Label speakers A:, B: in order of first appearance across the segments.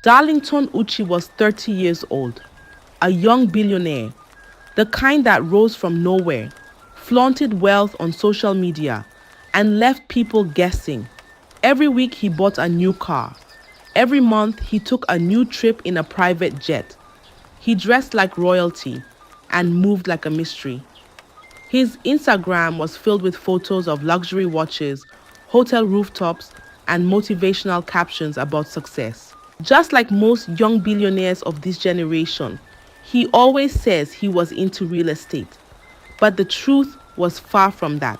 A: Darlington Uchi was 30 years old, a young billionaire, the kind that rose from nowhere, flaunted wealth on social media, and left people guessing. Every week he bought a new car. Every month he took a new trip in a private jet. He dressed like royalty and moved like a mystery. His Instagram was filled with photos of luxury watches, hotel rooftops, and motivational captions about success. Just like most young billionaires of this generation, he always says he was into real estate. But the truth was far from that.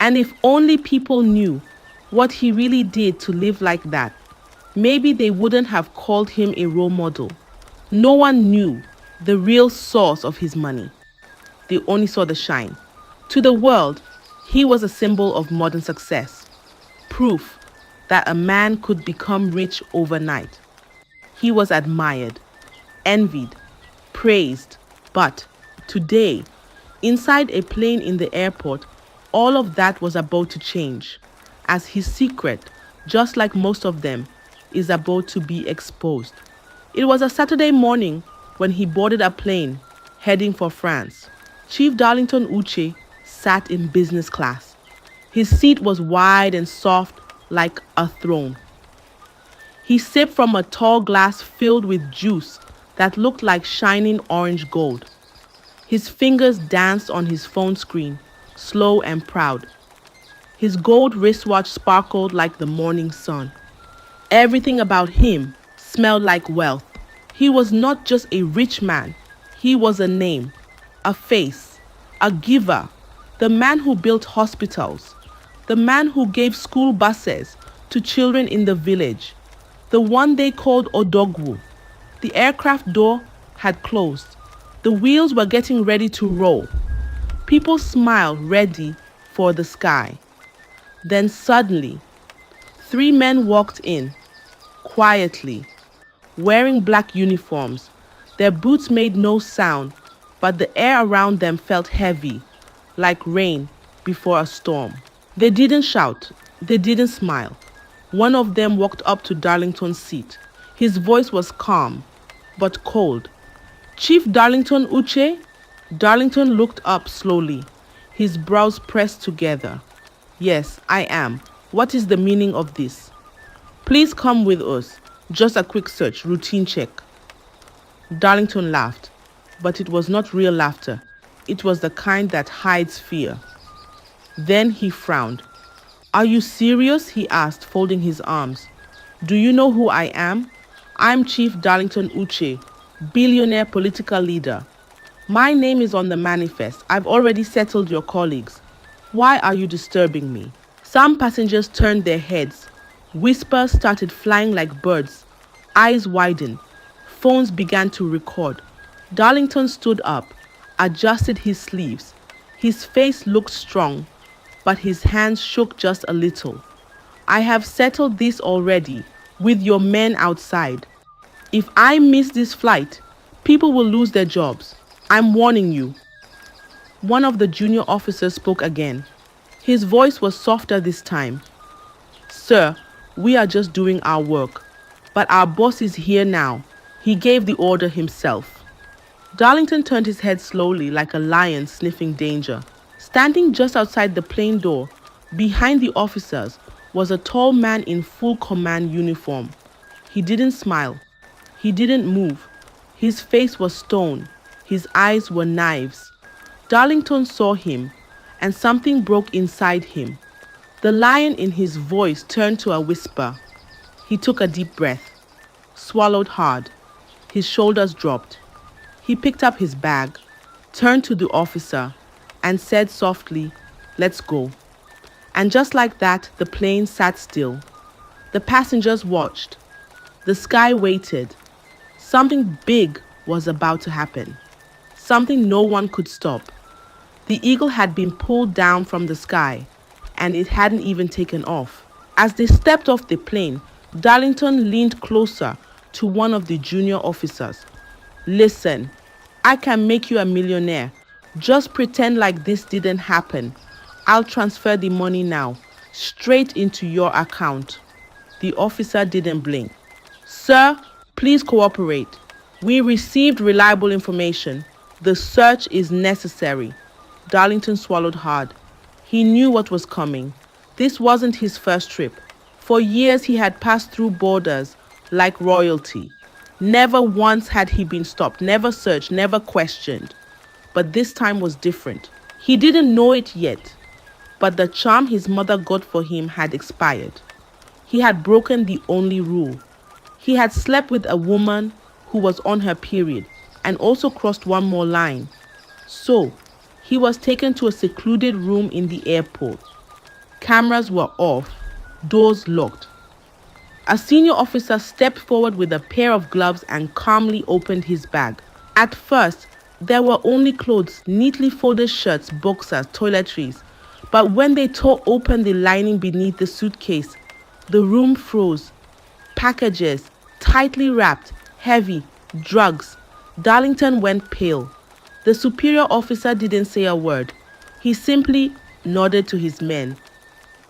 A: And if only people knew what he really did to live like that, maybe they wouldn't have called him a role model. No one knew the real source of his money. They only saw the shine. To the world, he was a symbol of modern success, proof that a man could become rich overnight. He was admired, envied, praised, but today, inside a plane in the airport, all of that was about to change, as his secret, just like most of them, is about to be exposed. It was a Saturday morning when he boarded a plane heading for France. Chief Darlington Uche sat in business class. His seat was wide and soft like a throne. He sipped from a tall glass filled with juice that looked like shining orange gold. His fingers danced on his phone screen, slow and proud. His gold wristwatch sparkled like the morning sun. Everything about him smelled like wealth. He was not just a rich man. He was a name, a face, a giver, the man who built hospitals, the man who gave school buses to children in the village, the one they called Odogwu. The aircraft door had closed. The wheels were getting ready to roll. People smiled, ready for the sky. Then suddenly, three men walked in, quietly, wearing black uniforms. Their boots made no sound, but the air around them felt heavy, like rain before a storm. They didn't shout. They didn't smile. One of them walked up to Darlington's seat. His voice was calm, but cold. Chief Darlington Uche? Darlington looked up slowly, his brows pressed together. Yes, I am. What is the meaning of this? Please come with us. Just a quick search, routine check. Darlington laughed, but it was not real laughter. It was the kind that hides fear. Then he frowned. Are you serious? He asked, folding his arms. Do you know who I am? I'm Chief Darlington Uche, billionaire political leader. My name is on the manifest. I've already settled your colleagues. Why are you disturbing me? Some passengers turned their heads. Whispers started flying like birds. Eyes widened. Phones began to record. Darlington stood up, adjusted his sleeves. His face looked strong, but his hands shook just a little. I have settled this already with your men outside. If I miss this flight, people will lose their jobs. I'm warning you. One of the junior officers spoke again. His voice was softer this time. Sir, we are just doing our work, but our boss is here now. He gave the order himself. Darlington turned his head slowly like a lion sniffing danger. Standing just outside the plane door, behind the officers, was a tall man in full command uniform. He didn't smile. He didn't move. His face was stone. His eyes were knives. Darlington saw him, and something broke inside him. The lion in his voice turned to a whisper. He took a deep breath, swallowed hard. His shoulders dropped. He picked up his bag, turned to the officer, and said softly, "Let's go." And just like that, the plane sat still. The passengers watched. The sky waited. Something big was about to happen. Something no one could stop. The eagle had been pulled down from the sky, and it hadn't even taken off. As they stepped off the plane, Darlington leaned closer to one of the junior officers. Listen, I can make you a millionaire. Just pretend like this didn't happen. I'll transfer the money now, straight into your account. The officer didn't blink. Sir, Please cooperate. We received reliable information. The search is necessary. Darlington swallowed hard. He knew what was coming. This wasn't his first trip. For years he had passed through borders like royalty. Never once had he been stopped, never searched, never questioned. But this time was different. He didn't know it yet, but the charm his mother got for him had expired. He had broken the only rule. He had slept with a woman who was on her period and also crossed one more line. So, he was taken to a secluded room in the airport. Cameras were off, doors locked. A senior officer stepped forward with a pair of gloves and calmly opened his bag. At first, there were only clothes, neatly folded shirts, boxers, toiletries. But when they tore open the lining beneath the suitcase, the room froze. Packages, tightly wrapped, heavy, drugs. Darlington went pale. The superior officer didn't say a word. He simply nodded to his men.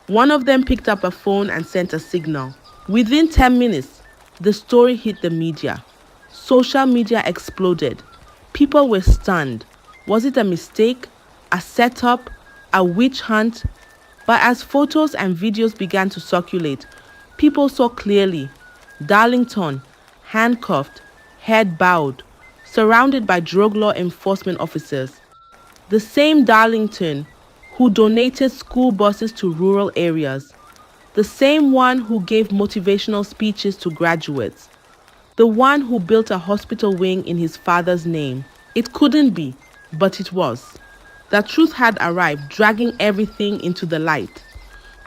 A: One of them picked up a phone and sent a signal. Within 10 minutes, the story hit the media. Social media exploded. People were stunned. Was it a mistake? A setup? A witch hunt? But as photos and videos began to circulate, people saw clearly. Darlington, handcuffed, head bowed, surrounded by drug law enforcement officers. The same Darlington who donated school buses to rural areas. The same one who gave motivational speeches to graduates. The one who built a hospital wing in his father's name. It couldn't be, but it was. The truth had arrived, dragging everything into the light.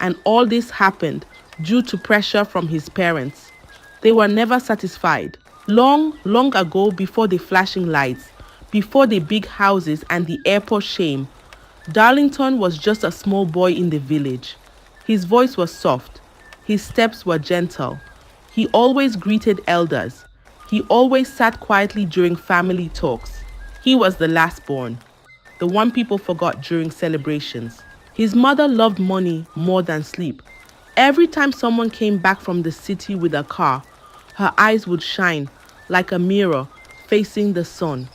A: And all this happened due to pressure from his parents. They were never satisfied. Long, long ago, before the flashing lights, before the big houses and the airport shame, Darlington was just a small boy in the village. His voice was soft. His steps were gentle. He always greeted elders. He always sat quietly during family talks. He was the last born, the one people forgot during celebrations. His mother loved money more than sleep. Every time someone came back from the city with a car, her eyes would shine like a mirror facing the sun.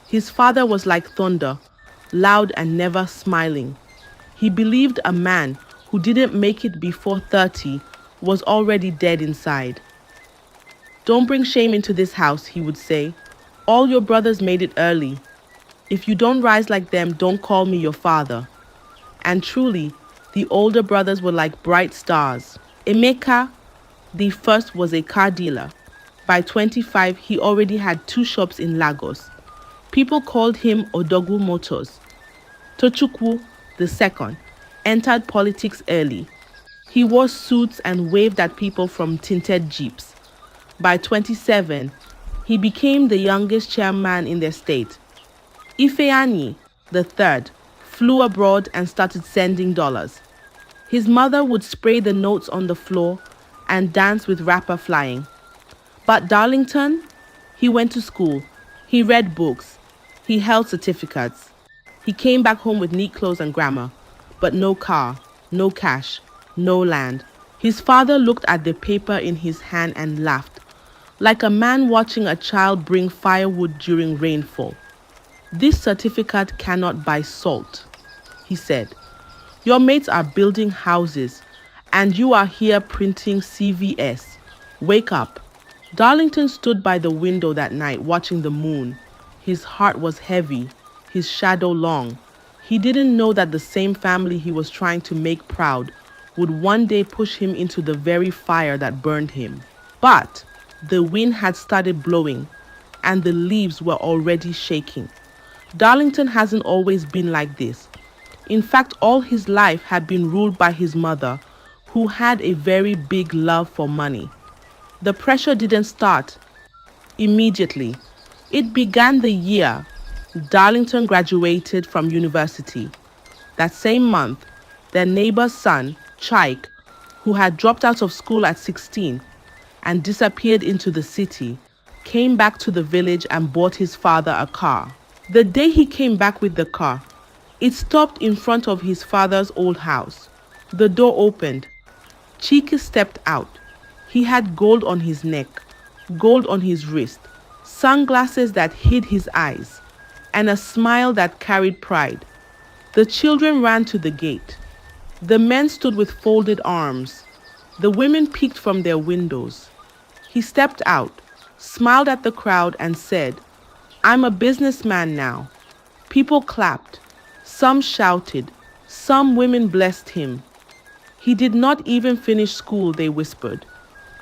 A: His father was like thunder, loud and never smiling. He believed a man who didn't make it before 30 was already dead inside. Don't bring shame into this house, he would say. All your brothers made it early. If you don't rise like them, don't call me your father. And truly, the older brothers were like bright stars. Emeka, the first, was a car dealer. By 25, he already had 2 shops in Lagos. People called him Odogwu Motors. Tochukwu, the second, entered politics early. He wore suits and waved at people from tinted jeeps. By 27, he became the youngest chairman in the state. Ifeanyi, the third, flew abroad and started sending dollars. His mother would spray the notes on the floor and dance with wrapper flying. But Darlington, he went to school. He read books. He held certificates. He came back home with neat clothes and grammar, but no car, no cash, no land. His father looked at the paper in his hand and laughed, like a man watching a child bring firewood during rainfall. This certificate cannot buy salt, he said. Your mates are building houses, and you are here printing CVS. Wake up. Darlington stood by the window that night watching the moon. His heart was heavy, his shadow long. He didn't know that the same family he was trying to make proud would one day push him into the very fire that burned him. But the wind had started blowing, and the leaves were already shaking. Darlington hasn't always been like this. In fact, all his life had been ruled by his mother, who had a very big love for money. The pressure didn't start immediately. It began the year Darlington graduated from university. That same month, their neighbor's son, Chike, who had dropped out of school at 16 and disappeared into the city, came back to the village and bought his father a car. The day he came back with the car, it stopped in front of his father's old house. The door opened. Chike stepped out. He had gold on his neck, gold on his wrist, sunglasses that hid his eyes, and a smile that carried pride. The children ran to the gate. The men stood with folded arms. The women peeked from their windows. He stepped out, smiled at the crowd, and said, "I'm a businessman now." People clapped. Some shouted. Some women blessed him. He did not even finish school, they whispered.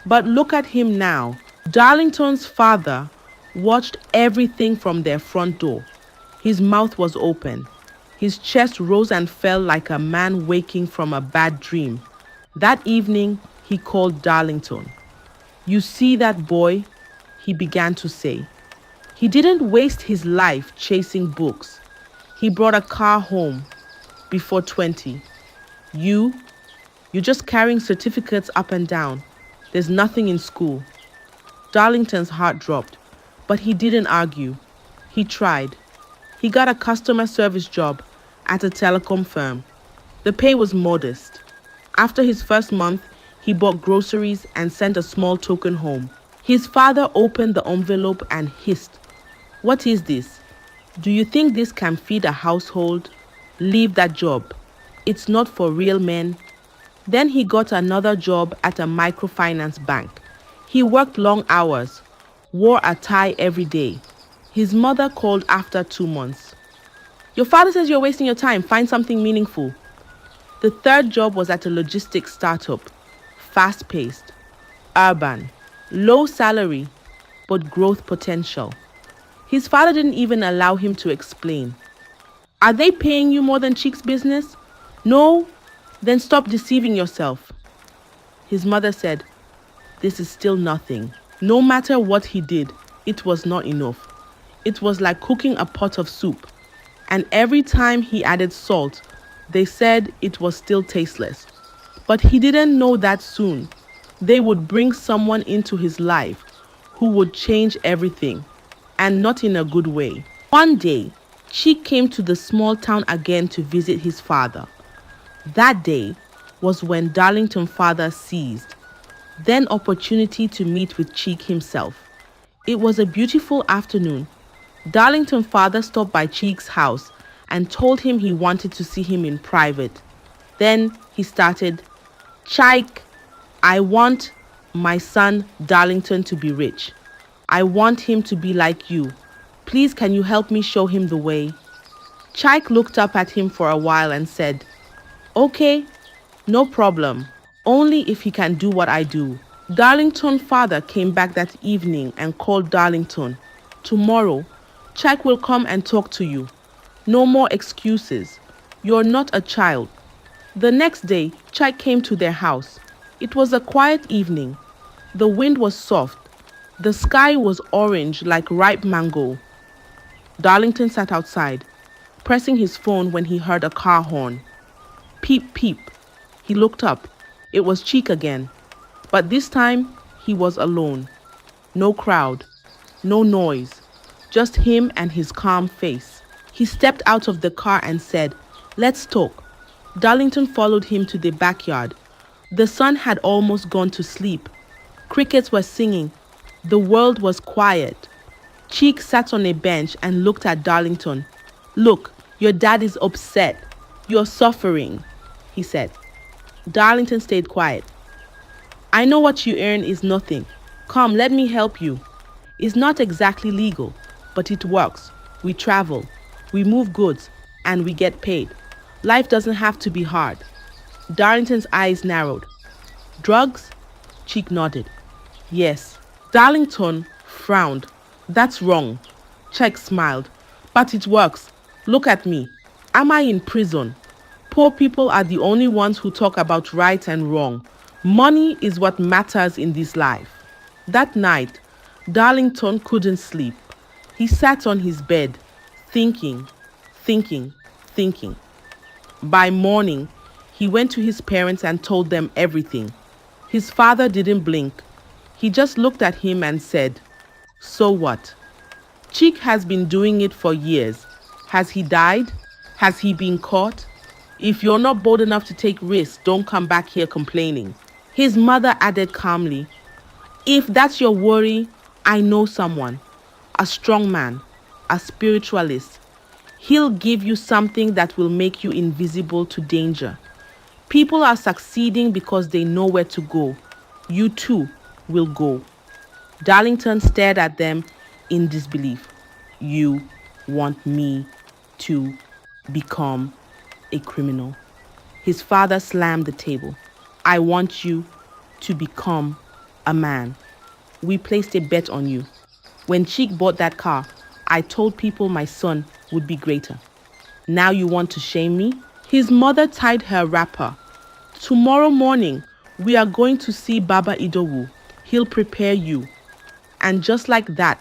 A: But look at him now. Darlington's father watched everything from their front door. His mouth was open. His chest rose and fell like a man waking from a bad dream. That evening, he called Darlington. "You see that boy?" he began to say. He didn't waste his life chasing books. He brought a car home before 20. You're just carrying certificates up and down. There's nothing in school. Darlington's heart dropped, but he didn't argue. He tried. He got a customer service job at a telecom firm. The pay was modest. After his first month, he bought groceries and sent a small token home. His father opened the envelope and hissed, "What is this? Do you think this can feed a household? Leave that job. It's not for real men." Then he got another job at a microfinance bank. He worked long hours, wore a tie every day. His mother called after 2 months. "Your father says you're wasting your time. Find something meaningful." The third job was at a logistics startup. Fast-paced, urban, low salary, but growth potential. His father didn't even allow him to explain. "Are they paying you more than Cheek's business?" "No." "Then stop deceiving yourself." His mother said, "This is still nothing." No matter what he did, it was not enough. It was like cooking a pot of soup. And every time he added salt, they said it was still tasteless. But he didn't know that soon they would bring someone into his life who would change everything, and not in a good way. One day, Cheek came to the small town again to visit his father. That day was when Darlington's father seized, then opportunity to meet with Cheek himself. It was a beautiful afternoon. Darlington's father stopped by Cheek's house and told him he wanted to see him in private. Then he started, "Cheek, I want my son Darlington to be rich. I want him to be like you. Please, can you help me show him the way?" Cheek looked up at him for a while and said, "Okay, no problem. Only if he can do what I do." Darlington's father came back that evening and called Darlington. "Tomorrow, Cheek will come and talk to you. No more excuses. You're not a child." The next day, Cheek came to their house. It was a quiet evening. The wind was soft. The sky was orange like ripe mango. Darlington sat outside, pressing his phone when he heard a car horn. Peep, peep. He looked up. It was Cheek again. But this time, he was alone. No crowd. No noise. Just him and his calm face. He stepped out of the car and said, "Let's talk." Darlington followed him to the backyard. The sun had almost gone to sleep. Crickets were singing. The world was quiet. Cheek sat on a bench and looked at Darlington. "Look, your dad is upset. You're suffering," he said. Darlington stayed quiet. "I know what you earn is nothing. Come, let me help you. It's not exactly legal, but it works. We travel, we move goods, and we get paid. Life doesn't have to be hard." Darlington's eyes narrowed. "Drugs?" Cheek nodded. "Yes." Darlington frowned. "That's wrong." Cheek smiled. "But it works. Look at me. Am I in prison? Poor people are the only ones who talk about right and wrong. Money is what matters in this life." That night, Darlington couldn't sleep. He sat on his bed, thinking, thinking. By morning, he went to his parents and told them everything. His father didn't blink. He just looked at him and said, "So what? Cheek has been doing it for years. Has he died? Has he been caught? If you're not bold enough to take risks, don't come back here complaining." His mother added calmly, If that's your worry, I know someone, a strong man, a spiritualist. He'll give you something that will make you invisible to danger. People are succeeding because they know where to go. You too will go. Darlington stared at them in disbelief. You want me to become a criminal? His father slammed the table. I want you to become a man. We placed a bet on you. When Cheek bought that car, I told people my son would be greater. Now you want to shame me? His mother tied her wrapper. Tomorrow morning, we are going to see Baba Idowu. He'll prepare you. And just like that,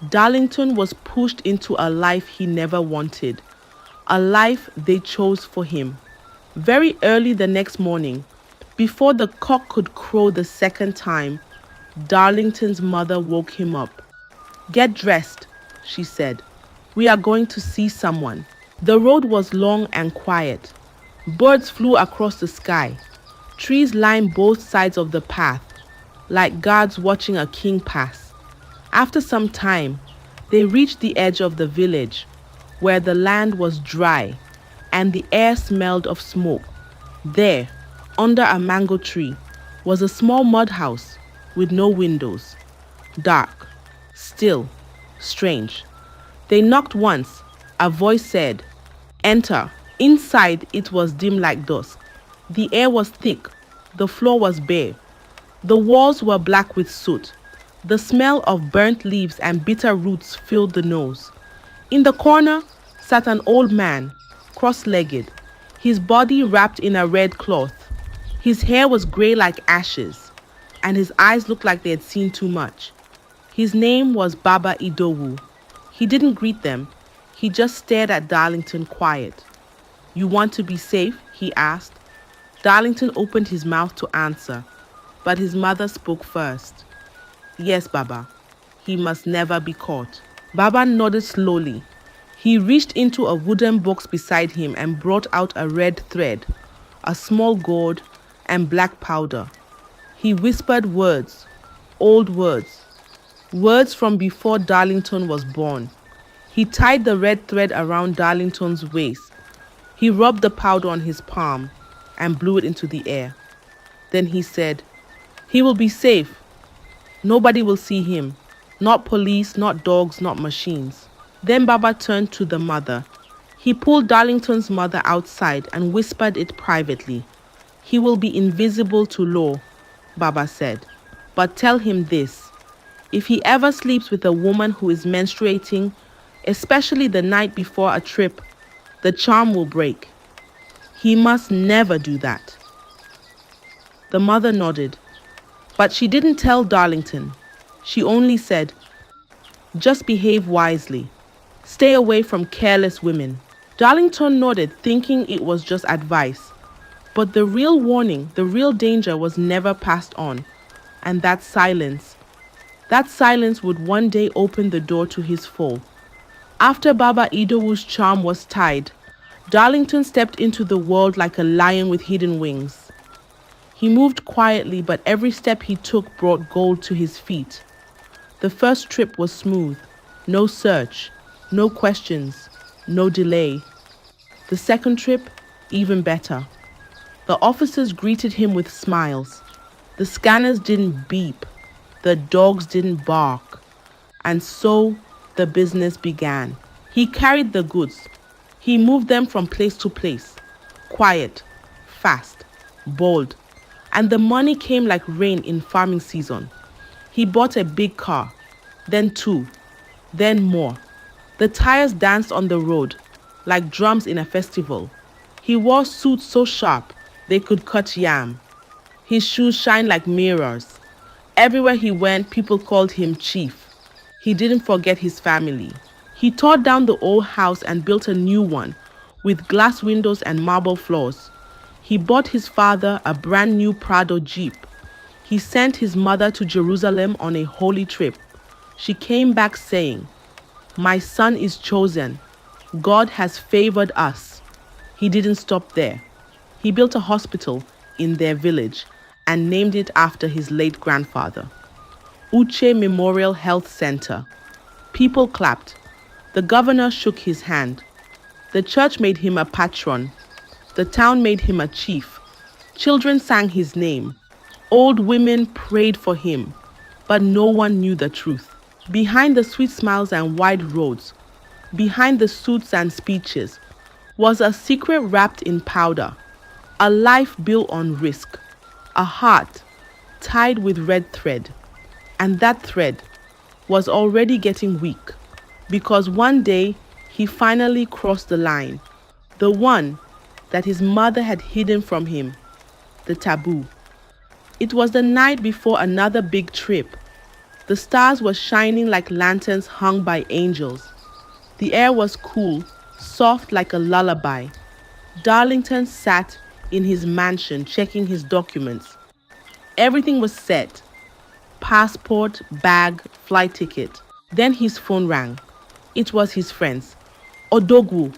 A: Darlington was pushed into a life he never wanted. A life they chose for him. Very early the next morning, before the cock could crow the second time, Darlington's mother woke him up. Get dressed, she said. We are going to see someone. The road was long and quiet. Birds flew across the sky. Trees lined both sides of the path, like guards watching a king pass. After some time, they reached the edge of the village, where the land was dry and the air smelled of smoke. There, under a mango tree, was a small mud house with no windows. Dark, still, strange. They knocked once. A voice said, "Enter." Inside, it was dim like dusk. The air was thick. The floor was bare. The walls were black with soot. The smell of burnt leaves and bitter roots filled the nose. In the corner sat an old man, cross-legged, his body wrapped in a red cloth. His hair was gray like ashes, and his eyes looked like they had seen too much. His name was Baba Idowu. He didn't greet them. He just stared at Darlington quiet. You want to be safe? He asked. Darlington opened his mouth to answer, but his mother spoke first. Yes, Baba. He must never be caught. Baba nodded slowly. He reached into a wooden box beside him and brought out a red thread, a small gourd, and black powder. He whispered words, old words, words from before Darlington was born. He tied the red thread around Darlington's waist. He rubbed the powder on his palm and blew it into the air. Then he said, "He will be safe. Nobody will see him. Not police, not dogs, not machines." Then Baba turned to the mother. He pulled Darlington's mother outside and whispered it privately. "He will be invisible to law," Baba said. "But tell him this. If he ever sleeps with a woman who is menstruating, especially the night before a trip, the charm will break. He must never do that." The mother nodded, but she didn't tell Darlington. She only said, "Just behave wisely. Stay away from careless women." Darlington nodded, thinking it was just advice. But the real warning, the real danger was never passed on. And that silence would one day open the door to his fall. After Baba Idowu's charm was tied, Darlington stepped into the world like a lion with hidden wings. He moved quietly, but every step he took brought gold to his feet. The first trip was smooth. No search, no questions, no delay. The second trip, even better. The officers greeted him with smiles. The scanners didn't beep. The dogs didn't bark. And so the business began. He carried the goods. He moved them from place to place. Quiet, fast, bold. And the money came like rain in farming season. He bought a big car, then two, then more. The tires danced on the road, like drums in a festival. He wore suits so sharp they could cut yam. His shoes shined like mirrors. Everywhere he went, people called him Chief. He didn't forget his family. He tore down the old house and built a new one with glass windows and marble floors. He bought his father a brand new Prado Jeep. He sent his mother to Jerusalem on a holy trip. She came back saying, "My son is chosen. God has favored us." He didn't stop there. He built a hospital in their village and named it after his late grandfather. Uche Memorial Health Center. People clapped. The governor shook his hand. The church made him a patron. The town made him a chief. Children sang his name. Old women prayed for him. But no one knew the truth. Behind the sweet smiles and wide roads, behind the suits and speeches, was a secret wrapped in powder, a life built on risk, a heart tied with red thread. And that thread was already getting weak, because one day he finally crossed the line, the one that his mother had hidden from him, the taboo. It was the night before another big trip. The stars were shining like lanterns hung by angels. The air was cool, soft like a lullaby. Darlington sat in his mansion checking his documents. Everything was set. Passport, bag, flight ticket. Then his phone rang. It was his friends. Odogwu,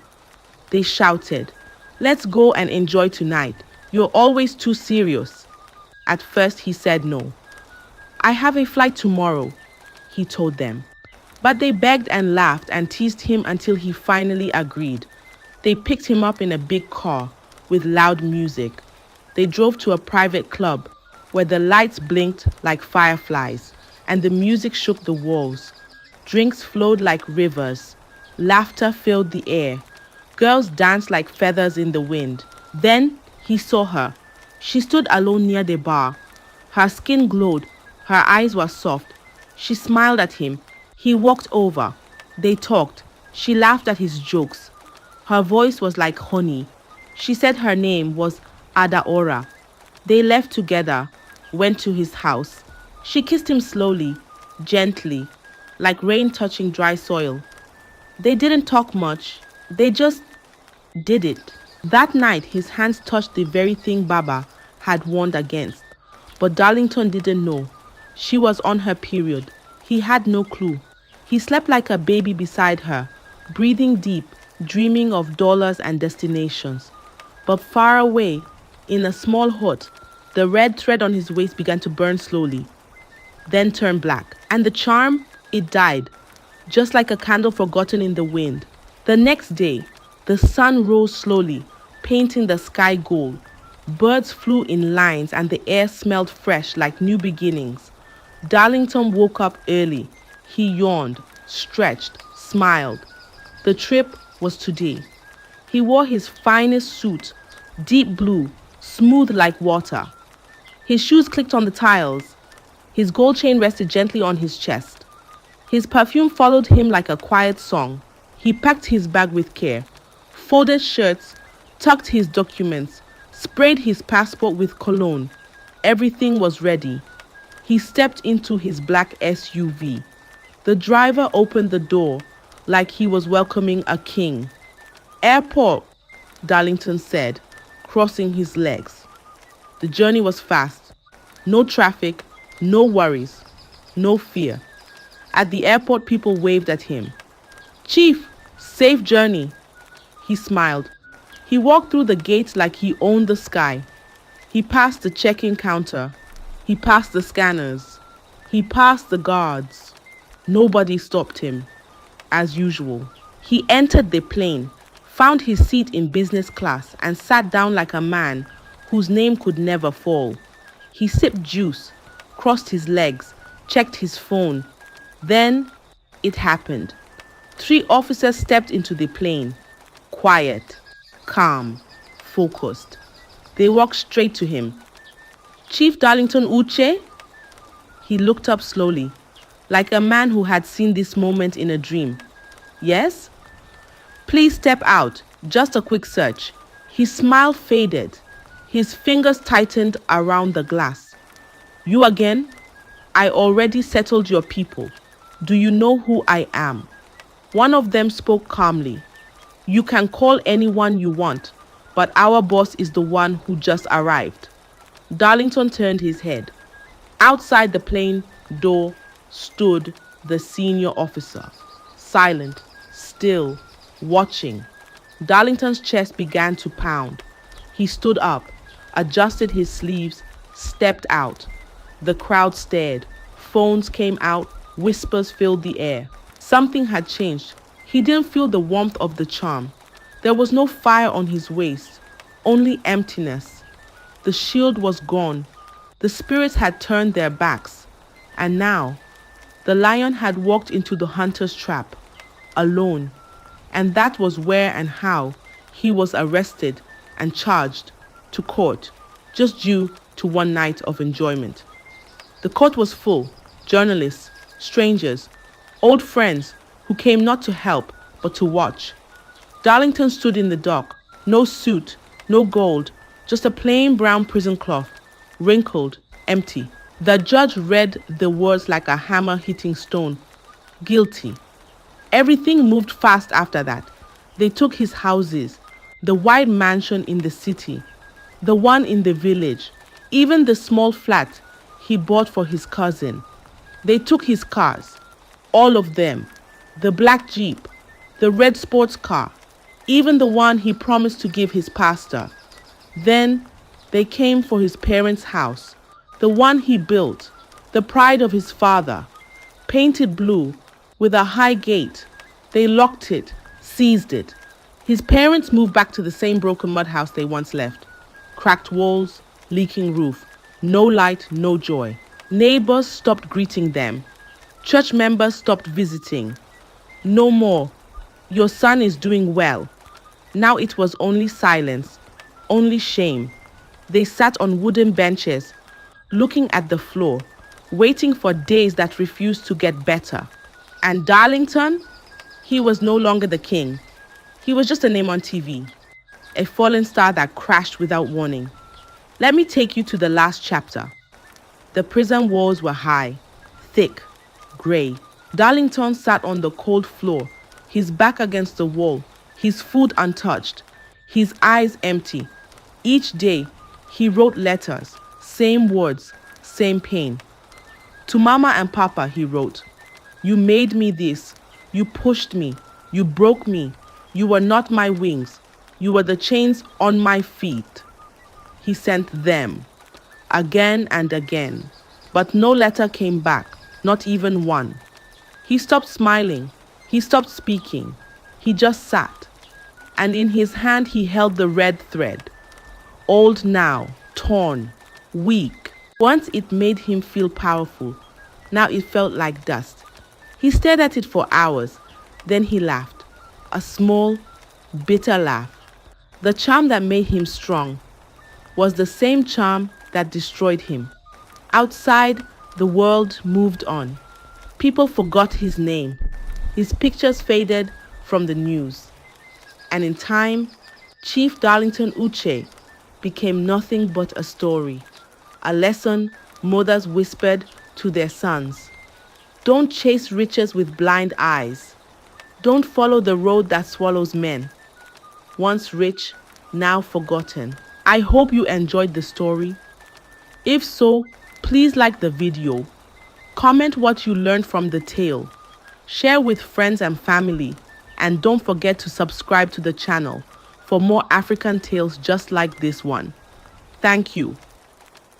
A: they shouted. Let's go and enjoy tonight. You're always too serious. At first he said no. I have a flight tomorrow, he told them. But they begged and laughed and teased him until he finally agreed. They picked him up in a big car with loud music. They drove to a private club where the lights blinked like fireflies and the music shook the walls. Drinks flowed like rivers. Laughter filled the air. Girls danced like feathers in the wind. Then he saw her. She stood alone near the bar. Her skin glowed. Her eyes were soft. She smiled at him. He walked over. They talked. She laughed at his jokes. Her voice was like honey. She said her name was Adaora. They left together, went to his house. She kissed him slowly, gently, like rain touching dry soil. They didn't talk much. They just did it. That night, his hands touched the very thing Baba had warned against. But Darlington didn't know. She was on her period. He had no clue. He slept like a baby beside her, breathing deep, dreaming of dollars and destinations. But far away, in a small hut, the red thread on his waist began to burn slowly, then turn black. And the charm, it died, just like a candle forgotten in the wind. The next day, the sun rose slowly, painting the sky gold. Birds flew in lines and the air smelled fresh like new beginnings. Darlington woke up early. He yawned, stretched, smiled. The trip was today. He wore his finest suit, deep blue, smooth like water. His shoes clicked on the tiles. His gold chain rested gently on his chest. His perfume followed him like a quiet song. He packed his bag with care, folded shirts, tucked his documents, sprayed his passport with cologne. Everything was ready. He stepped into his black SUV. The driver opened the door like he was welcoming a king. Airport, Darlington said, crossing his legs. The journey was fast. No traffic, no worries, no fear. At the airport, people waved at him. Chief, safe journey. He smiled. He walked through the gates like he owned the sky. He passed the check-in counter. He passed the scanners. He passed the guards. Nobody stopped him, as usual. He entered the plane, found his seat in business class, and sat down like a man whose name could never fall. He sipped juice, crossed his legs, checked his phone. Then it happened. 3 officers stepped into the plane. Quiet, calm, focused. They walked straight to him. Chief Darlington Uche? He looked up slowly, like a man who had seen this moment in a dream. Yes? Please step out. Just a quick search. His smile faded. His fingers tightened around the glass. You again? I already settled your people. Do you know who I am? One of them spoke calmly. You can call anyone you want, but our boss is the one who just arrived. Darlington turned his head. Outside the plane door stood the senior officer, silent, still, watching. Darlington's chest began to pound. He stood up, adjusted his sleeves, stepped out. The crowd stared, phones came out, whispers filled the air. Something had changed. He didn't feel the warmth of the charm. There was no fire on his waist, only emptiness. The shield was gone. The spirits had turned their backs. And now, the lion had walked into the hunter's trap, alone. And that was where and how he was arrested and charged to court, just due to one night of enjoyment. The court was full, journalists, strangers, old friends who came not to help but to watch. Darlington stood in the dock, no suit, no gold, just a plain brown prison cloth, wrinkled, empty. The judge read the words like a hammer hitting stone. Guilty. Everything moved fast after that. They took his houses, the white mansion in the city, the one in the village, even the small flat he bought for his cousin. They took his cars, all of them, the black Jeep, the red sports car, even the one he promised to give his pastor. Then they came for his parents' house, the one he built, the pride of his father, painted blue with a high gate. They locked it, seized it. His parents moved back to the same broken mud house they once left. Cracked walls, leaking roof, no light, no joy. Neighbors stopped greeting them. Church members stopped visiting. No more. Your son is doing well. Now it was only silence, only shame. They sat on wooden benches, looking at the floor, waiting for days that refused to get better. And Darlington? He was no longer the king. He was just a name on TV, a fallen star that crashed without warning. Let me take you to the last chapter. The prison walls were high, thick, gray. Darlington sat on the cold floor, his back against the wall, his food untouched, his eyes empty. Each day, he wrote letters, same words, same pain. To Mama and Papa, he wrote, "You made me this. You pushed me. You broke me. You were not my wings. You were the chains on my feet." He sent them again and again, but no letter came back, not even one. He stopped smiling. He stopped speaking. He just sat. And in his hand he held the red thread. Old now, torn, weak. Once it made him feel powerful. Now it felt like dust. He stared at it for hours. Then he laughed. A small, bitter laugh. The charm that made him strong was the same charm that destroyed him. Outside, the world moved on. People forgot his name. His pictures faded from the news. And in time, Chief Darlington Uche became nothing but a story, a lesson mothers whispered to their sons. Don't chase riches with blind eyes. Don't follow the road that swallows men. Once rich, now forgotten. I hope you enjoyed the story. If so, please like the video. Comment what you learned from the tale. Share with friends and family. And don't forget to subscribe to the channel for more African tales just like this one. Thank you.